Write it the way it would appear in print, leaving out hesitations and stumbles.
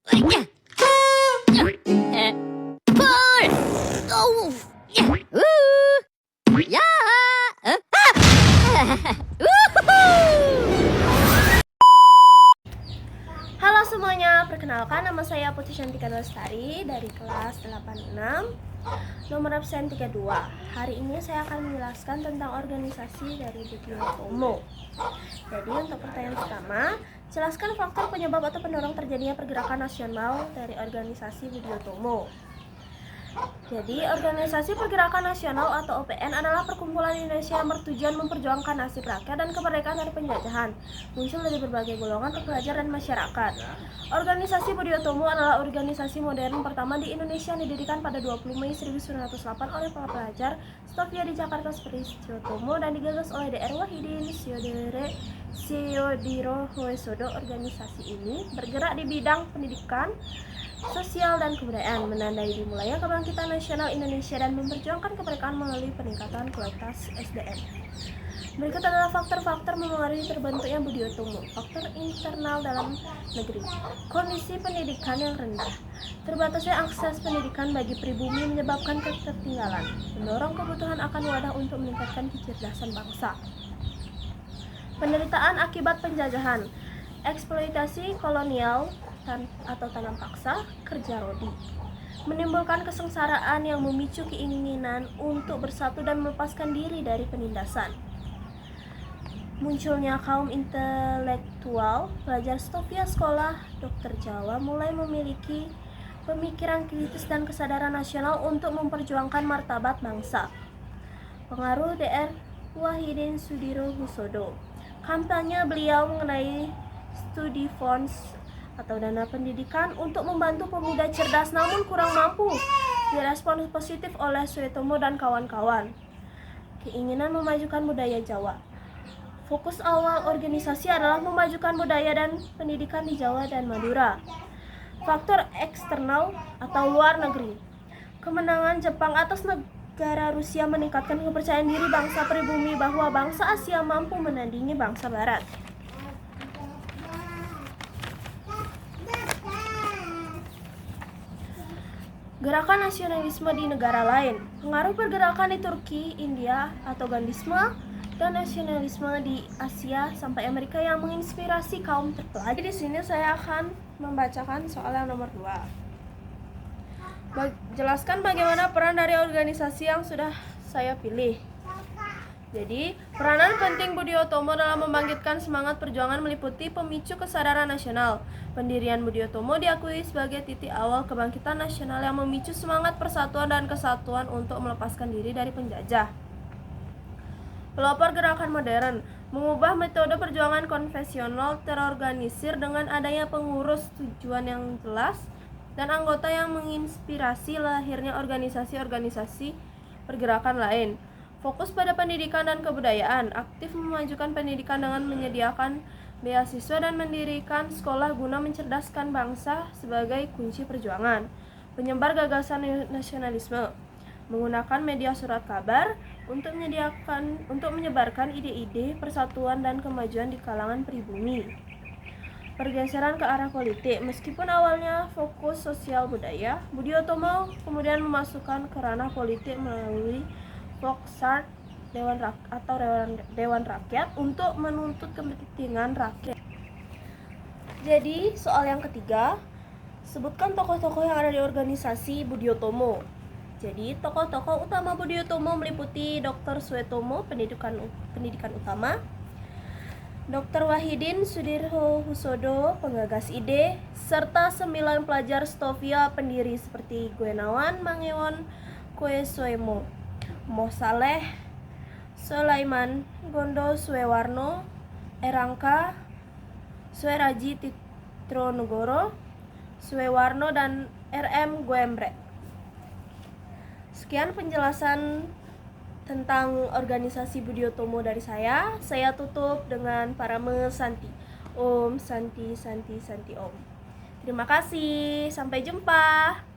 Pull! Oh! Ya! Halo semuanya, perkenalkan nama saya Putri Shantika Lestari dari kelas 86, nomor absen 32. Hari ini saya akan menjelaskan tentang organisasi dari Budyo Tomo. Jadi untuk pertanyaan pertama, jelaskan faktor penyebab atau pendorong terjadinya pergerakan nasional dari organisasi Budyo Tomo. Jadi, Organisasi Pergerakan Nasional atau OPN adalah perkumpulan Indonesia yang bertujuan memperjuangkan nasib rakyat dan kemerdekaan dari penjajahan, muncul dari berbagai golongan pelajar dan masyarakat. Organisasi Budyo Tomo adalah organisasi modern pertama di Indonesia yang didirikan pada 20 Mei 1908 oleh para pelajar Stovia di Jakarta seperti Budyo Tomo dan digagas oleh Dr. Wahidin Sudirohusodo. Organisasi ini bergerak di bidang pendidikan, sosial dan kebudayaan, menandai dimulainya kebangkitan nasional Indonesia dan memperjuangkan kemerdekaan melalui peningkatan kualitas SDM. Berikut adalah faktor-faktor memengaruhi terbentuknya Budyo Tomo. Faktor internal dalam negeri. Kondisi pendidikan yang rendah. Terbatasnya akses pendidikan bagi pribumi menyebabkan ketertinggalan, mendorong kebutuhan akan wadah untuk meningkatkan kecerdasan bangsa. Penderitaan akibat penjajahan. Eksploitasi kolonial atau tanam paksa, kerja rodi, menimbulkan kesengsaraan yang memicu keinginan untuk bersatu dan melepaskan diri dari penindasan. Munculnya kaum intelektual, pelajar Stovia sekolah dokter Jawa mulai memiliki pemikiran kritis dan kesadaran nasional untuk memperjuangkan martabat bangsa. Pengaruh Dr. Wahidin Sudirohusodo. Kampanye beliau mengenai studi funds atau dana pendidikan untuk membantu pemuda cerdas namun kurang mampu direspon positif oleh Suetomo dan kawan-kawan. Keinginan memajukan budaya Jawa. Fokus awal organisasi adalah memajukan budaya dan pendidikan di Jawa dan Madura. Faktor eksternal atau luar negeri. Kemenangan Jepang atas negara Rusia meningkatkan kepercayaan diri bangsa pribumi bahwa bangsa Asia mampu menandingi bangsa Barat. Gerakan nasionalisme di negara lain. Pengaruh pergerakan di Turki, India atau Gandhisme dan nasionalisme di Asia sampai Amerika yang menginspirasi kaum terpelajar. Di sini saya akan membacakan soal yang nomor 2. Jelaskan bagaimana peran dari organisasi yang sudah saya pilih. Jadi, peranan penting Budyo Tomo dalam membangkitkan semangat perjuangan meliputi pemicu kesadaran nasional. Pendirian Budyo Tomo diakui sebagai titik awal kebangkitan nasional yang memicu semangat persatuan dan kesatuan untuk melepaskan diri dari penjajah. Pelopor gerakan modern, mengubah metode perjuangan konvensional terorganisir dengan adanya pengurus tujuan yang jelas dan anggota yang menginspirasi lahirnya organisasi-organisasi pergerakan lain. Fokus pada pendidikan dan kebudayaan, aktif memajukan pendidikan dengan menyediakan beasiswa dan mendirikan sekolah guna mencerdaskan bangsa sebagai kunci perjuangan. Penyebar gagasan nasionalisme, menggunakan media surat kabar untuk menyebarkan ide-ide persatuan dan kemajuan di kalangan pribumi. Pergeseran ke arah politik, meskipun awalnya fokus sosial budaya, Budyo Tomo kemudian memasukkan ke ranah politik melalui Volksraad Dewan Rakyat untuk menuntut kepentingan rakyat. Jadi soal yang ketiga, sebutkan tokoh-tokoh yang ada di organisasi Budyo Tomo. Jadi tokoh-tokoh utama Budyo Tomo meliputi Dr. Suetomo, pendidikan utama, Dr. Wahidin Sudirohusodo, penggagas ide, serta 9 pelajar Stovia pendiri seperti Gunawan Mangewon Koesoemo, Moh Saleh, Sulaiman Gondo Suewarno, Erangka, Sueraji Titronegoro, Suewarno, dan RM Guembre. Sekian penjelasan tentang organisasi Budyo Tomo dari saya. Saya tutup dengan parame Santi. Om Santi Santi Santi Om. Terima kasih. Sampai jumpa.